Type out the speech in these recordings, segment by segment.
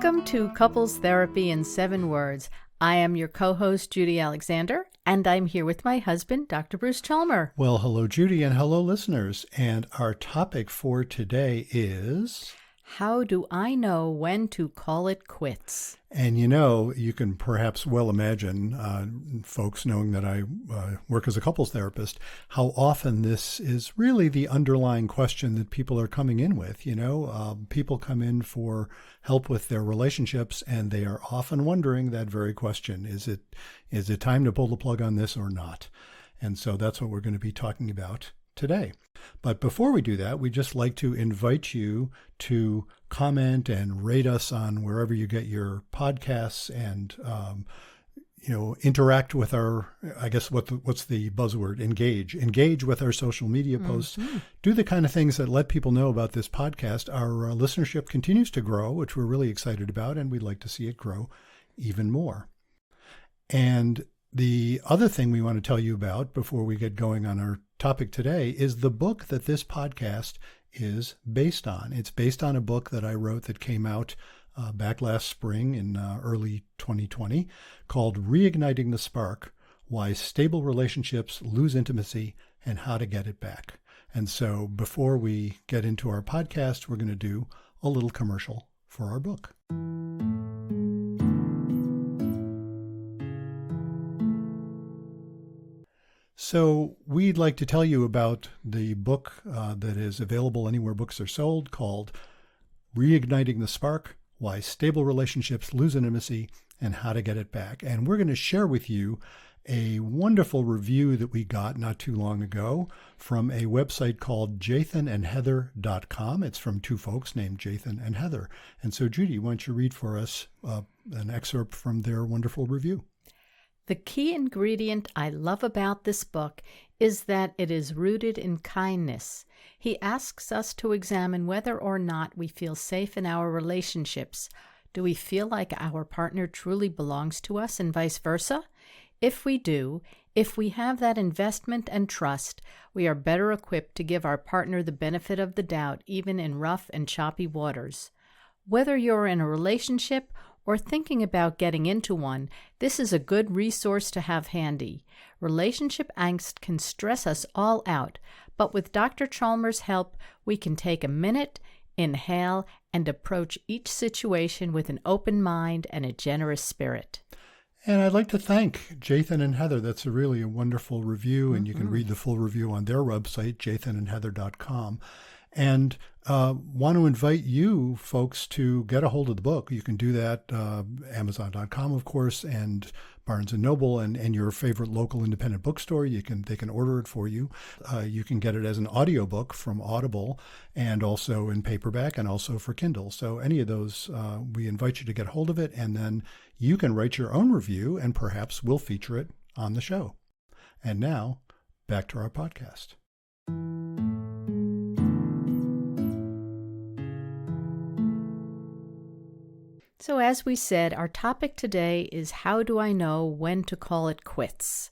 Welcome to Couples Therapy in 7 Words. I am your co-host, Judy Alexander, and I'm here with my husband, Dr. Bruce Chalmer. Well, hello, Judy, and hello, listeners. And our topic for today is... How do I know when to call it quits? And you can perhaps well imagine, folks knowing that I work as a couples therapist, how often this is really the underlying question that people are coming in with. People come in for help with their relationships, and they are often wondering that very question. Is it time to pull the plug on this or not? And so that's what we're going to be talking about today. But before we do that, we'd just like to invite you to comment and rate us on wherever you get your podcasts and, interact with our, I guess, what's the buzzword? Engage with our social media posts. Mm-hmm. Do the kind of things that let people know about this podcast. Our listenership continues to grow, which we're really excited about, and we'd like to see it grow even more. And the other thing we want to tell you about before we get going on our topic today is the book that this podcast is based on. It's based on a book that I wrote that came out back last spring in early 2020 called Reigniting the Spark, Why Stable Relationships Lose Intimacy and How to Get It Back. And so before we get into our podcast, we're going to do a little commercial for our book. So we'd like to tell you about the book that is available anywhere books are sold called Reigniting the Spark, Why Stable Relationships Lose Intimacy and How to Get It Back. And we're going to share with you a wonderful review that we got not too long ago from a website called jathanandheather.com. It's from two folks named Jathan and Heather. And so, Judy, why don't you read for us an excerpt from their wonderful review? The key ingredient I love about this book is that it is rooted in kindness. He asks us to examine whether or not we feel safe in our relationships. Do we feel like our partner truly belongs to us and vice versa? If we do, if we have that investment and trust, we are better equipped to give our partner the benefit of the doubt even in rough and choppy waters. Whether you're in a relationship or thinking about getting into one, this is a good resource to have handy. Relationship angst can stress us all out, but with Dr. Chalmer's help, we can take a minute, inhale, and approach each situation with an open mind and a generous spirit. And I'd like to thank Jathan and Heather. That's really a wonderful review, and you can read the full review on their website, jathanandheather.com. And want to invite you folks to get a hold of the book. You can do that Amazon.com, of course, and Barnes & Noble and your favorite local independent bookstore. They can order it for you. You can get it as an audiobook from Audible and also in paperback and also for Kindle. So any of those, we invite you to get a hold of it, and then you can write your own review and perhaps we'll feature it on the show. And now, back to our podcast. So as we said, our topic today is how do I know when to call it quits?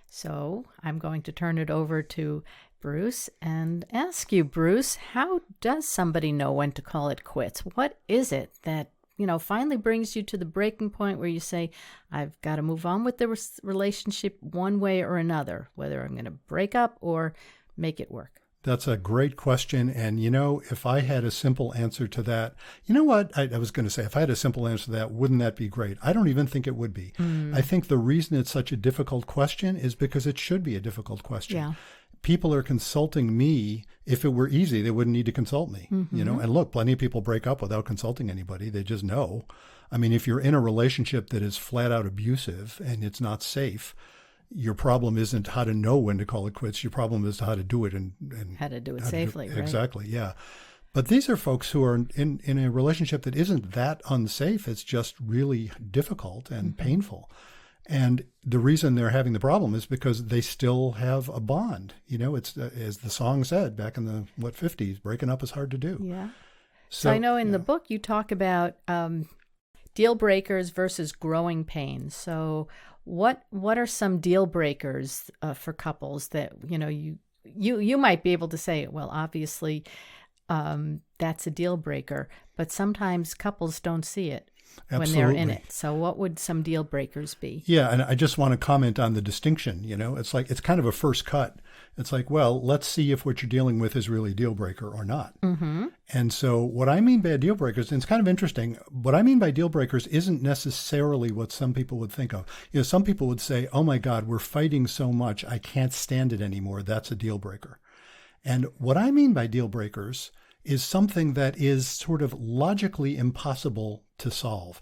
So I'm going to turn it over to Bruce and ask you, Bruce, how does somebody know when to call it quits? What is it that, finally brings you to the breaking point where you say, I've got to move on with the relationship one way or another, whether I'm going to break up or make it work? That's a great question. And, if I had a simple answer to that, I was going to say, if I had a simple answer to that, wouldn't that be great? I don't even think it would be. I think the reason it's such a difficult question is because it should be a difficult question. Yeah. People are consulting me. If it were easy, they wouldn't need to consult me, and look, plenty of people break up without consulting anybody. They just know. I mean, if you're in a relationship that is flat out abusive and it's not safe, your problem isn't how to know when to call it quits. Your problem is how to do it and how to do it safely. Right? Exactly. Yeah. But these are folks who are in a relationship that isn't that unsafe. It's just really difficult and painful. And the reason they're having the problem is because they still have a bond. It's as the song said back in the 50s, breaking up is hard to do. Yeah. So I know in the book you talk about deal breakers versus growing pains. So what are some deal breakers for couples that you might be able to say, well, obviously that's a deal breaker, but sometimes couples don't see it. when they're in it. So what would some deal breakers be? Yeah, and I just want to comment on the distinction. It's like it's kind of a first cut. It's like, well, let's see if what you're dealing with is really a deal breaker or not. Mm-hmm. And so what I mean by deal breakers, and it's kind of interesting, what I mean by deal breakers isn't necessarily what some people would think of. Some people would say, oh my God, we're fighting so much, I can't stand it anymore. That's a deal breaker. And what I mean by deal breakers is something that is sort of logically impossible to solve.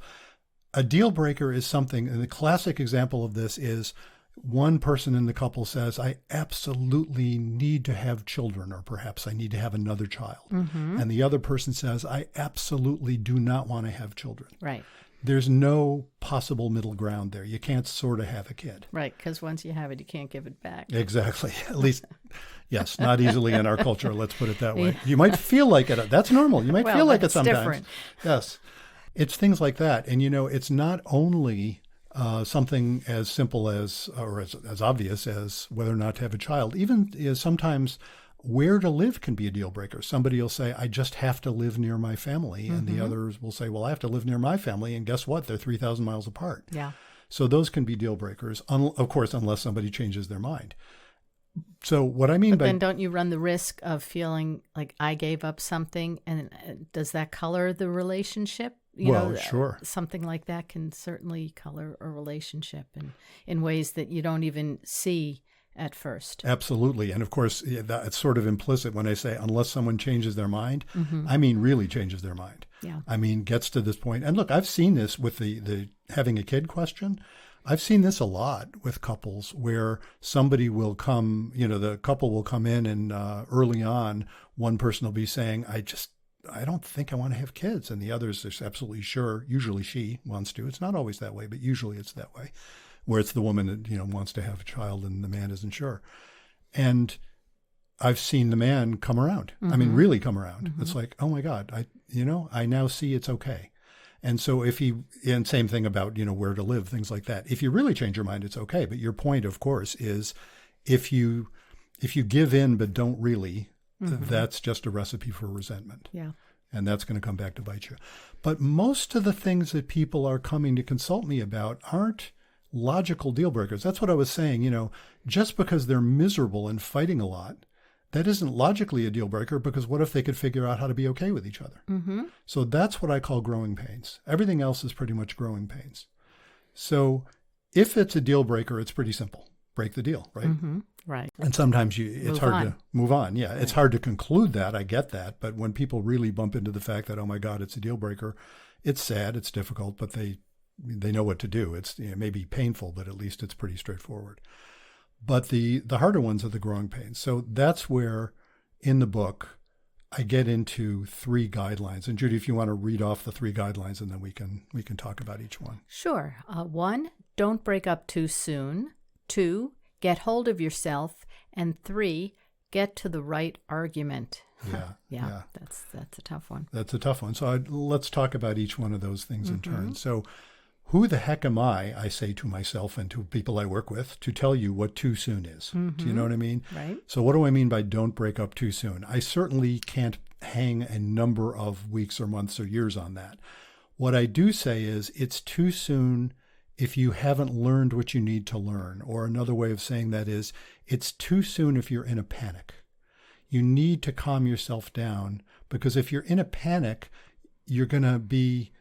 A deal breaker is something, and the classic example of this is one person in the couple says, I absolutely need to have children, or perhaps I need to have another child. Mm-hmm. And the other person says, I absolutely do not want to have children. Right. There's no possible middle ground there. You can't sort of have a kid. Right, because once you have it, you can't give it back. Exactly. At least, yes, not easily in our culture, let's put it that way. Yeah. You might feel like it. That's normal. You might feel like it sometimes. Different. Yes. It's things like that. And, it's not only something as simple as, or as obvious as whether or not to have a child. Even sometimes where to live can be a deal breaker. Somebody will say, I just have to live near my family. And the others will say, well, I have to live near my family. And guess what? They're 3,000 miles apart. Yeah. So those can be deal breakers, of course, unless somebody changes their mind. So what I mean but by... then don't you run the risk of feeling like I gave up something? And does that color the relationship? Sure. Something like that can certainly color a relationship in ways that you don't even see at first. Absolutely. And of course, it's sort of implicit when I say, unless someone changes their mind, I mean, really changes their mind. Yeah. I mean, gets to this point. And look, I've seen this with the having a kid question. I've seen this a lot with couples where somebody will come, the couple will come in and early on, one person will be saying, I don't think I want to have kids. And the others is absolutely sure. Usually she wants to. It's not always that way, but usually it's that way, where it's the woman that, wants to have a child and the man isn't sure. And I've seen the man come around. I mean, really come around. It's like, oh my God, I now see it's okay. And so and same thing about, where to live, things like that. If you really change your mind, it's okay. But your point, of course, is if you give in but don't really, that's just a recipe for resentment. Yeah. And that's going to come back to bite you. But most of the things that people are coming to consult me about aren't logical deal breakers. That's what I was saying, just because they're miserable and fighting a lot, that isn't logically a deal breaker, because what if they could figure out how to be okay with each other? So that's what I call growing pains. Everything else is pretty much growing pains. So if it's a deal breaker, it's pretty simple. Break the deal, right? Right. And sometimes it's hard to move on. Yeah, right. It's hard to conclude that. I get that. But when people really bump into the fact that, oh my God, it's a deal breaker, it's sad, it's difficult, but they know what to do. It's it may be painful, but at least it's pretty straightforward. But the harder ones are the growing pains. So that's where in the book I get into 3 guidelines. And Judy, if you want to read off the 3 guidelines, and then we can talk about each one. Sure. 1, don't break up too soon. 2, get hold of yourself. And 3, get to the right argument. Yeah. That's a tough one. That's a tough one. So let's talk about each one of those things in turn. So who the heck am I say to myself and to people I work with, to tell you what too soon is? Do you know what I mean? Right. So what do I mean by don't break up too soon? I certainly can't hang a number of weeks or months or years on that. What I do say is it's too soon if you haven't learned what you need to learn. Or another way of saying that is it's too soon if you're in a panic. You need to calm yourself down, because if you're in a panic, you're going to be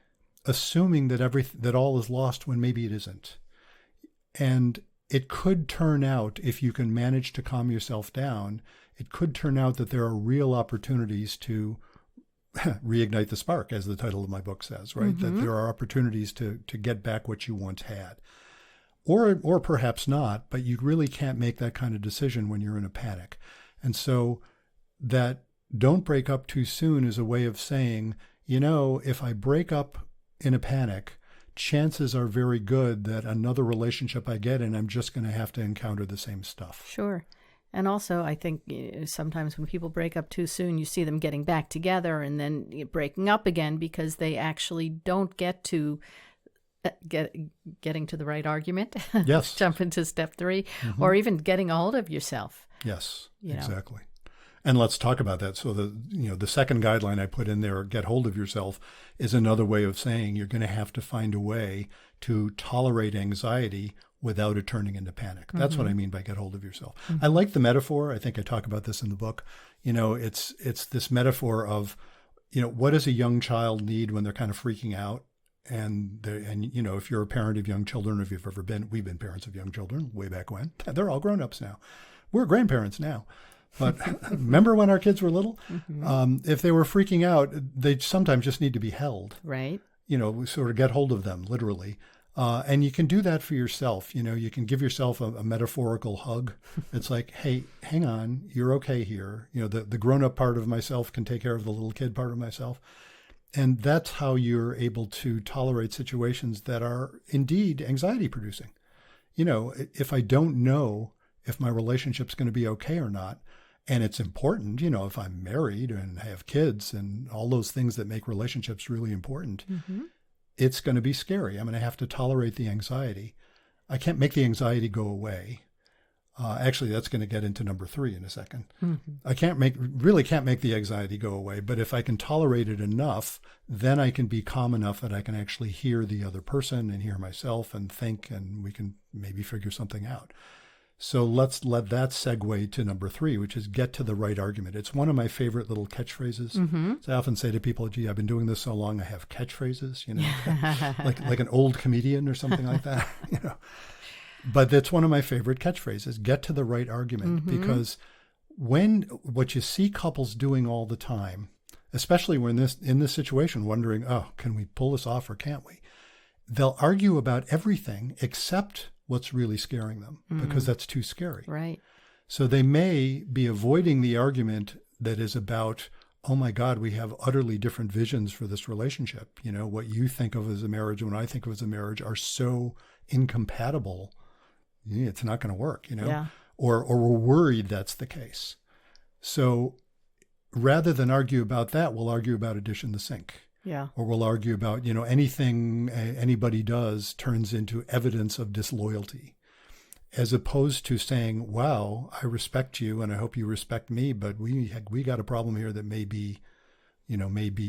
assuming that all is lost when maybe it isn't. And it could turn out, if you can manage to calm yourself down, it could turn out that there are real opportunities to reignite the spark, as the title of my book says, right? That there are opportunities to get back what you once had. Or perhaps not, but you really can't make that kind of decision when you're in a panic. And so that don't break up too soon is a way of saying, if I break up in a panic, chances are very good that another relationship I get in, I'm just going to have to encounter the same stuff. Sure. And also, I think sometimes when people break up too soon, you see them getting back together and then breaking up again because they actually don't get to getting to the right argument. Yes. Jump into step 3, or even getting a hold of yourself. Yes, exactly. And let's talk about that. So the second guideline I put in there, get hold of yourself, is another way of saying you're going to have to find a way to tolerate anxiety without it turning into panic. That's what I mean by get hold of yourself. I like the metaphor. I think I talk about this in the book. It's this metaphor of, what does a young child need when they're kind of freaking out? And if you're a parent of young children, if you've ever been, we've been parents of young children way back when. They're all grown-ups now. We're grandparents now. But remember when our kids were little? If they were freaking out, they sometimes just need to be held. Right. Sort of get hold of them, literally. And you can do that for yourself. You can give yourself a metaphorical hug. It's like, hey, hang on, you're okay here. The grown-up part of myself can take care of the little kid part of myself. And that's how you're able to tolerate situations that are indeed anxiety producing. If I don't know if my relationship's going to be okay or not, and it's important, if I'm married and have kids and all those things that make relationships really important, it's going to be scary. I'm going to have to tolerate the anxiety. I can't make the anxiety go away. Actually, that's going to get into number 3 in a second. I really can't make the anxiety go away, but if I can tolerate it enough, then I can be calm enough that I can actually hear the other person and hear myself and think, and we can maybe figure something out. So let's let that segue to number 3, which is get to the right argument. It's one of my favorite little catchphrases. So I often say to people, gee, I've been doing this so long, I have catchphrases, like an old comedian or something like that, But that's one of my favorite catchphrases, get to the right argument, because what you see couples doing all the time, especially when in this situation, wondering, oh, can we pull this off or can't we? They'll argue about everything except what's really scaring them, because that's too scary. Right. So they may be avoiding the argument that is about, oh my God, we have utterly different visions for this relationship. What you think of as a marriage and what I think of as a marriage are so incompatible. It's not going to work, Yeah. or we're worried that's the case. So rather than argue about that, we'll argue about a dish in the sink. Yeah. Or we'll argue about, anything anybody does turns into evidence of disloyalty, as opposed to saying, wow, I respect you and I hope you respect me, but we got a problem here that may be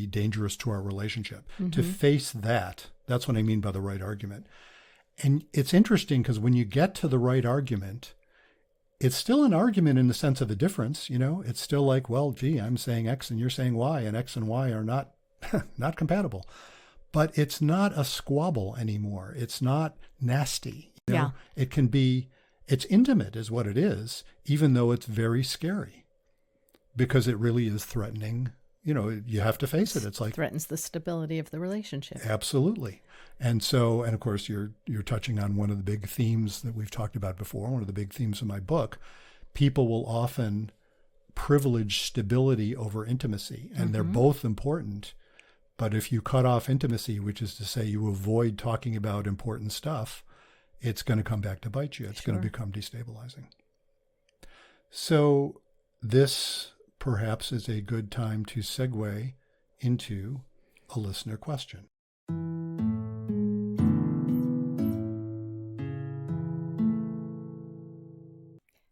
dangerous to our relationship. To face that's what I mean by the right argument. And it's interesting because when you get to the right argument, it's still an argument in the sense of a difference. It's still like, well, gee, I'm saying X and you're saying Y, and X and Y are not compatible. But it's not a squabble anymore. It's not nasty. Yeah. It's intimate is what it is, even though it's very scary, because it really is threatening. You have to face it. It's like threatens the stability of the relationship. Absolutely. And of course, you're touching on one of the big themes that we've talked about before, one of the big themes of my book. People will often privilege stability over intimacy, and they're both important. But if you cut off intimacy, which is to say you avoid talking about important stuff, it's going to come back to bite you. It's going to become destabilizing. So this perhaps is a good time to segue into a listener question.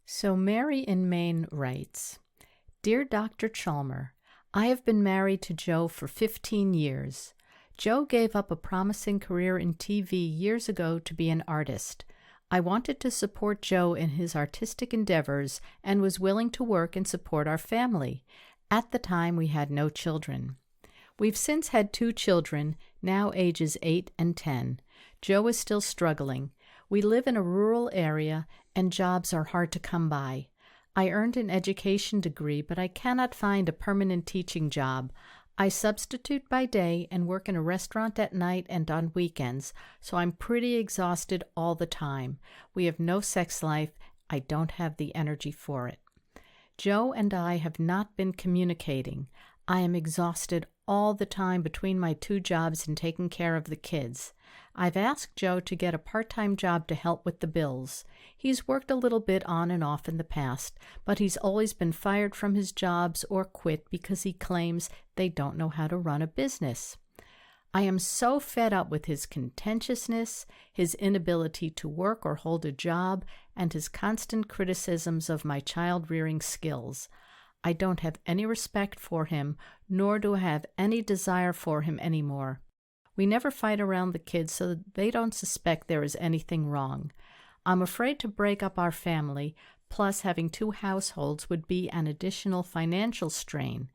So Mary in Maine writes, Dear Dr. Chalmer, I have been married to Joe for 15 years. Joe gave up a promising career in TV years ago to be an artist. I wanted to support Joe in his artistic endeavors and was willing to work and support our family. At the time, we had no children. We've since had 2 children, now ages 8 and 10. Joe is still struggling. We live in a rural area, and jobs are hard to come by. I earned an education degree, but I cannot find a permanent teaching job. I substitute by day and work in a restaurant at night and on weekends, so I'm pretty exhausted all the time. We have no sex life. I don't have the energy for it. Joe and I have not been communicating. I am exhausted all the time between my 2 jobs and taking care of the kids. I've asked Joe to get a part-time job to help with the bills. He's worked a little bit on and off in the past, but he's always been fired from his jobs or quit because he claims they don't know how to run a business. I am so fed up with his contentiousness, his inability to work or hold a job, and his constant criticisms of my child-rearing skills. I don't have any respect for him, nor do I have any desire for him anymore. We never fight around the kids so that they don't suspect there is anything wrong. I'm afraid to break up our family, plus having 2 households would be an additional financial strain.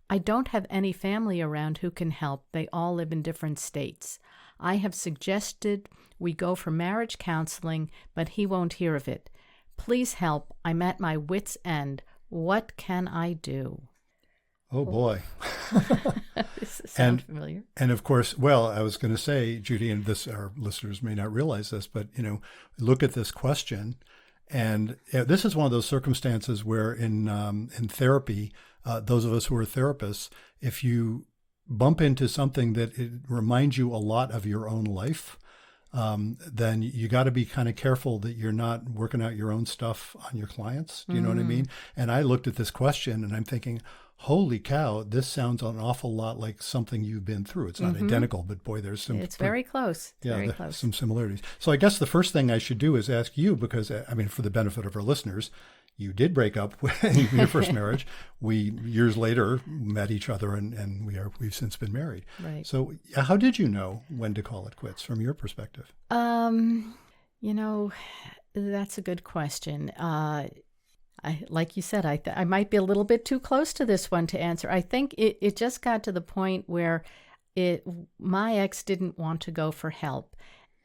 I don't have any family around who can help. They all live in different states. I have suggested we go for marriage counseling, but he won't hear of it. Please help. I'm at my wit's end. What can I do? Oh, boy. Does this sound familiar? And of course, well, I was going to say, Judy, and this, our listeners may not realize this, but, look at this question. And this is one of those circumstances where in therapy, those of us who are therapists, if you bump into something that it reminds you a lot of your own life, then you got to be kind of careful that you're not working out your own stuff on your clients. Do you know what I mean? And I looked at this question and I'm thinking, holy cow, this sounds an awful lot like something you've been through. It's not identical, but boy, there's some... It's very close. It's very close. Some similarities. So I guess the first thing I should do is ask you, because, for the benefit of our listeners, you did break up in your first marriage. We, years later, met each other and we've since been married. Right. So how did you know when to call it quits from your perspective? That's a good question. Like you said, I might be a little bit too close to this one to answer. I think it just got to the point where my ex didn't want to go for help.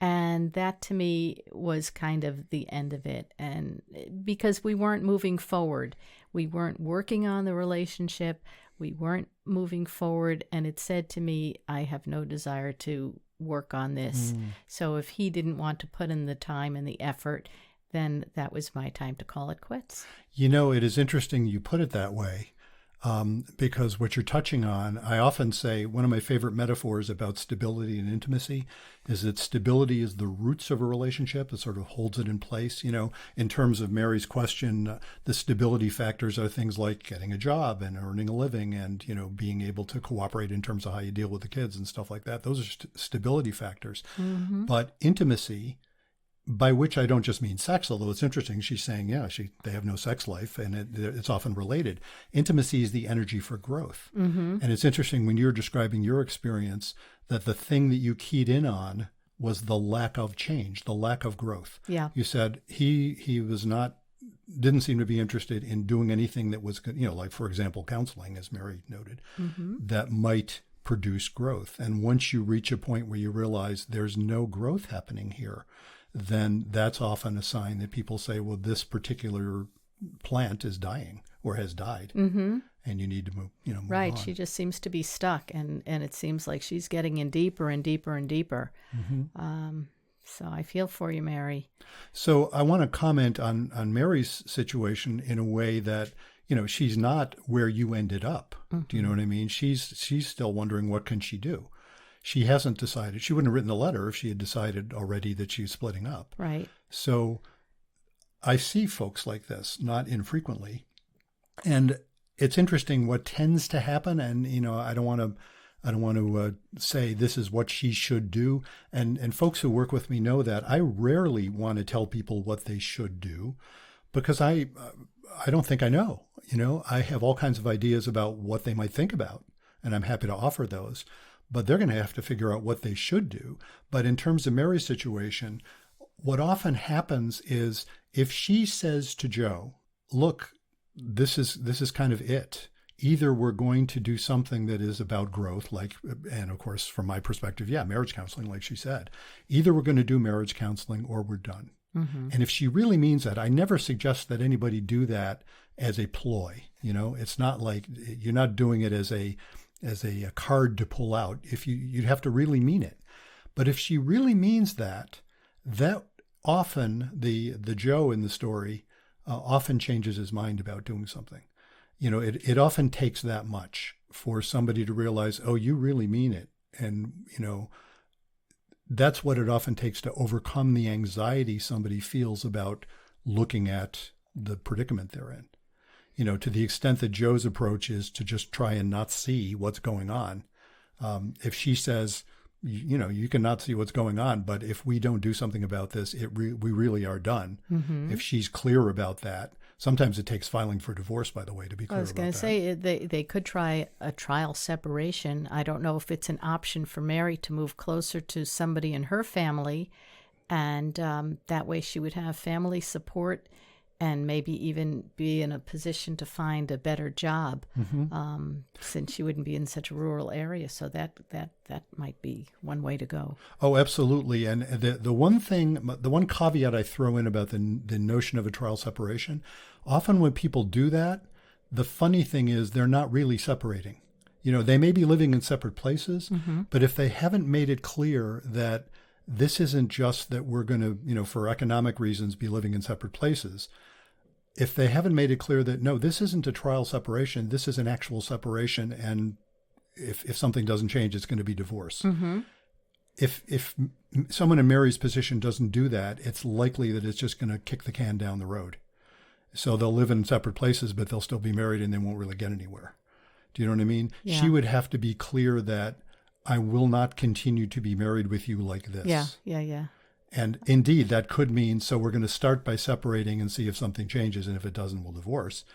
And that to me was kind of the end of it. And because we weren't moving forward, we weren't working on the relationship, we weren't moving forward. And it said to me, I have no desire to work on this. So if he didn't want to put in the time and the effort, then that was my time to call it quits. It is interesting you put it that way, because what you're touching on, I often say one of my favorite metaphors about stability and intimacy is that stability is the roots of a relationship. It sort of holds it in place. In terms of Mary's question, the stability factors are things like getting a job and earning a living and, being able to cooperate in terms of how you deal with the kids and stuff like that. Those are stability factors. But intimacy, by which I don't just mean sex, although it's interesting. She's saying, they have no sex life, and it's often related. Intimacy is the energy for growth. And it's interesting when you're describing your experience that the thing that you keyed in on was the lack of change, the lack of growth. Yeah. You said he was didn't seem to be interested in doing anything that was, like, for example, counseling, as Mary noted, that might produce growth. And once you reach a point where you realize there's no growth happening here, then that's often a sign that people say, well, this particular plant is dying or has died, and you need to move right. on. She just seems to be stuck, and it seems like she's getting in deeper and deeper and deeper. So I feel for you, Mary. So I want to comment on Mary's situation in a way that, she's not where you ended up. Do you know what I mean? She's still wondering, what can she do? She hasn't decided. She wouldn't have written a letter if she had decided already that she's splitting up. Right. So I see folks like this, not infrequently. And it's interesting what tends to happen. And, I don't want to say this is what she should do. And folks who work with me know that I rarely want to tell people what they should do, because I don't think I know. I have all kinds of ideas about what they might think about, and I'm happy to offer those. But they're going to have to figure out what they should do. But in terms of Mary's situation, what often happens is if she says to Joe, look, this is kind of it. Either we're going to do something that is about growth, and of course, from my perspective, marriage counseling, like she said. Either we're going to do marriage counseling or we're done. And if she really means that, I never suggest that anybody do that as a ploy. It's not like you're not doing it as a card to pull out. If you'd have to really mean it. But if she really means that often the Joe in the story often changes his mind about doing something. It often takes that much for somebody to realize, oh, you really mean it. And, that's what it often takes to overcome the anxiety somebody feels about looking at the predicament they're in. To the extent that Joe's approach is to just try and not see what's going on. If she says, you cannot see what's going on, but if we don't do something about this, we really are done. If she's clear about that, Sometimes it takes filing for divorce, by the way, to be clear I was going to say they could try a trial separation. I don't know if it's an option for Mary to move closer to somebody in her family, and that way she would have family support and maybe even be in a position to find a better job, since she wouldn't be in such a rural area. So that might be one way to go. Oh, absolutely. And the one caveat I throw in about the notion of a trial separation, often when people do that, the funny thing is they're not really separating. They may be living in separate places, but if they haven't made it clear that this isn't just that we're going to, for economic reasons, be living in separate places. If they haven't made it clear that, no, this isn't a trial separation, this is an actual separation, and if something doesn't change, it's going to be divorce. If someone in Mary's position doesn't do that, it's likely that it's just going to kick the can down the road. So they'll live in separate places, but they'll still be married and they won't really get anywhere. Do you know what I mean? Yeah. She would have to be clear that I will not continue to be married with you like this. Yeah. And indeed, that could mean, so we're going to start by separating and see if something changes, and if it doesn't, we'll divorce.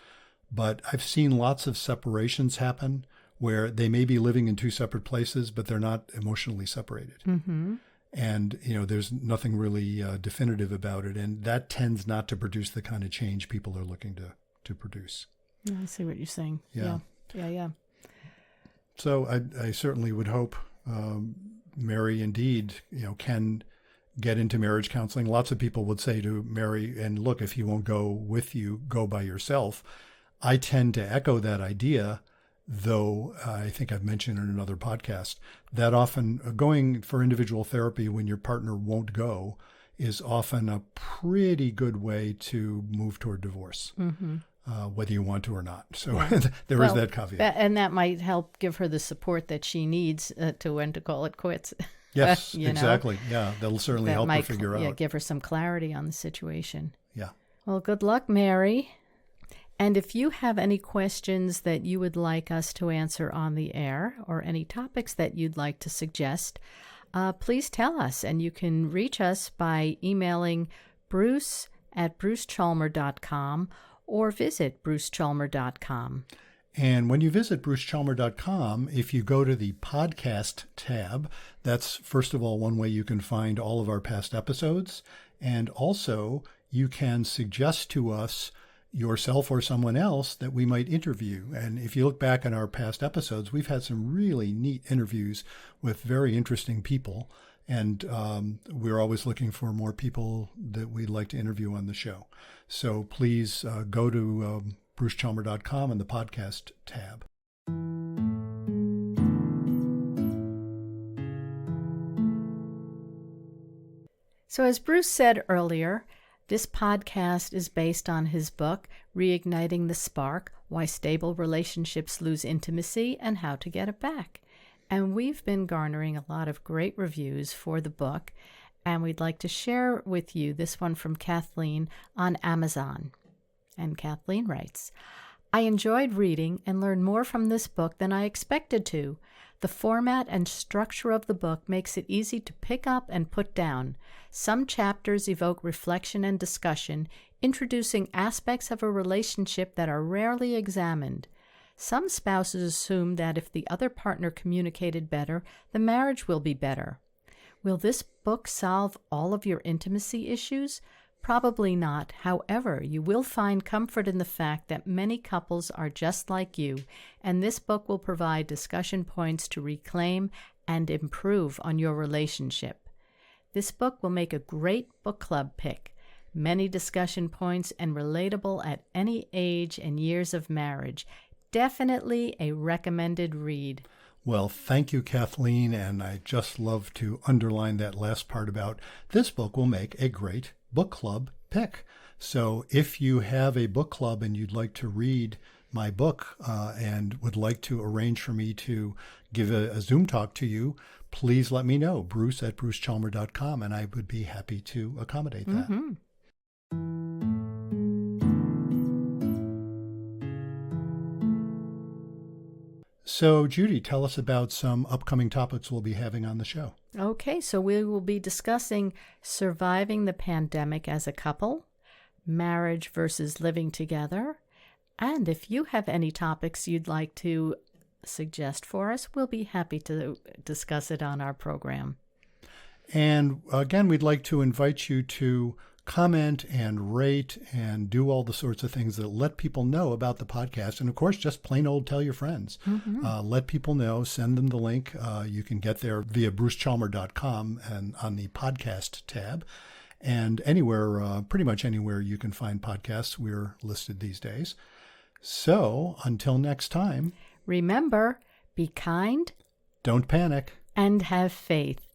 But I've seen lots of separations happen where they may be living in two separate places, but they're not emotionally separated. And, there's nothing really definitive about it. And that tends not to produce the kind of change people are looking to produce. I see what you're saying. Yeah. Yeah. So I certainly would hope Mary indeed, can get into marriage counseling. Lots of people would say to Mary, and look, if he won't go with you, go by yourself. I tend to echo that idea, though I think I've mentioned in another podcast that often going for individual therapy when your partner won't go is often a pretty good way to move toward divorce. Whether you want to or not. So there is that caveat. And that might help give her the support that she needs to when to call it quits. Yes, exactly. Yeah, that'll certainly help her figure out. Yeah, give her some clarity on the situation. Yeah. Well, good luck, Mary. And if you have any questions that you would like us to answer on the air, or any topics that you'd like to suggest, please tell us. And you can reach us by emailing bruce@brucechalmer.com or visit brucechalmer.com. And when you visit brucechalmer.com, if you go to the podcast tab, that's first of all one way you can find all of our past episodes. And also you can suggest to us yourself or someone else that we might interview. And if you look back on our past episodes, we've had some really neat interviews with very interesting people. And we're always looking for more people that we'd like to interview on the show. So please go to brucechalmer.com and the podcast tab. So as Bruce said earlier, this podcast is based on his book, Reigniting the Spark, Why Stable Relationships Lose Intimacy and How to Get It Back. And we've been garnering a lot of great reviews for the book, and we'd like to share with you this one from Kathleen on Amazon. And Kathleen writes, I enjoyed reading and learned more from this book than I expected to. The format and structure of the book makes it easy to pick up and put down. Some chapters evoke reflection and discussion, introducing aspects of a relationship that are rarely examined. Some spouses assume that if the other partner communicated better, the marriage will be better. Will this book solve all of your intimacy issues? Probably not. However, you will find comfort in the fact that many couples are just like you, and this book will provide discussion points to reclaim and improve on your relationship. This book will make a great book club pick. Many discussion points and relatable at any age and years of marriage. Definitely a recommended read. Well, thank you, Kathleen, and I just love to underline that last part about this book will make a great book club pick. So if you have a book club and you'd like to read my book and would like to arrange for me to give a Zoom talk to you, please let me know, bruce@brucechalmer.com, and I would be happy to accommodate that. So, Judy, tell us about some upcoming topics we'll be having on the show. Okay, so we will be discussing surviving the pandemic as a couple, marriage versus living together. And if you have any topics you'd like to suggest for us, we'll be happy to discuss it on our program. And again, we'd like to invite you to comment and rate and do all the sorts of things that let people know about the podcast. And of course, just plain old tell your friends. Let people know, send them the link. You can get there via brucechalmer.com and on the podcast tab. And anywhere, pretty much anywhere you can find podcasts, we're listed these days. So until next time, remember, be kind, don't panic, and have faith.